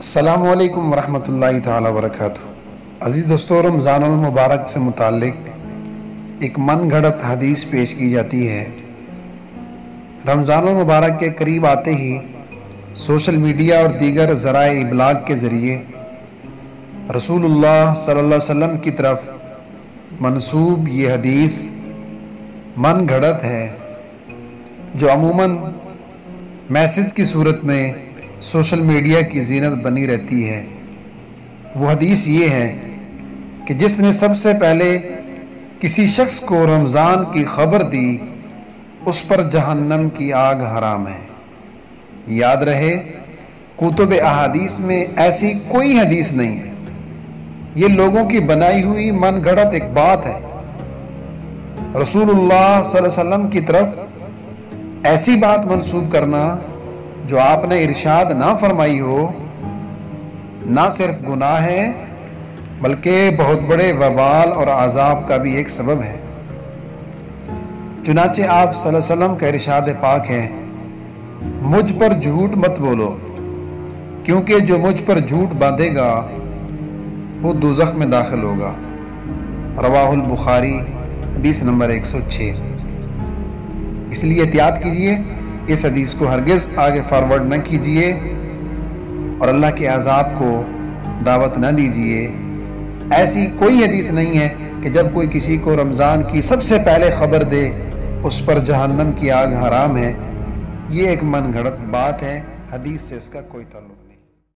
السلام علیکم ورحمۃ اللہ تعالی وبرکاتہ۔ عزیز دوستو، رمضان المبارک سے متعلق ایک من گھڑت حدیث پیش کی جاتی ہے۔ رمضان المبارک کے قریب آتے ہی سوشل میڈیا اور دیگر ذرائع ابلاغ کے ذریعے رسول اللہ صلی اللہ علیہ وسلم کی طرف منسوب یہ حدیث من گھڑت ہے، جو عموماً میسج کی صورت میں سوشل میڈیا کی زینت بنی رہتی ہے۔ وہ حدیث یہ ہے کہ جس نے سب سے پہلے کسی شخص کو رمضان کی خبر دی، اس پر جہنم کی آگ حرام ہے۔ یاد رہے، کتب احادیث میں ایسی کوئی حدیث نہیں ہے، یہ لوگوں کی بنائی ہوئی من گھڑت ایک بات ہے۔ رسول اللہ صلی اللہ علیہ وسلم کی طرف ایسی بات منسوب کرنا جو آپ نے ارشاد نہ فرمائی ہو، نہ صرف گناہ ہے بلکہ بہت بڑے وبال اور عذاب کا بھی ایک سبب ہے۔ چنانچہ آپ صلی اللہ علیہ وسلم کا ارشاد پاک ہے، مجھ پر جھوٹ مت بولو، کیونکہ جو مجھ پر جھوٹ باندھے گا وہ دوزخ میں داخل ہوگا۔ رواہ البخاری، حدیث نمبر 106۔ اس لیے احتیاط کیجئے، اس حدیث کو ہرگز آگے فارورڈ نہ کیجئے اور اللہ کے عذاب کو دعوت نہ دیجئے۔ ایسی کوئی حدیث نہیں ہے کہ جب کوئی کسی کو رمضان کی سب سے پہلے خبر دے اس پر جہنم کی آگ حرام ہے۔ یہ ایک من گھڑت بات ہے، حدیث سے اس کا کوئی تعلق نہیں۔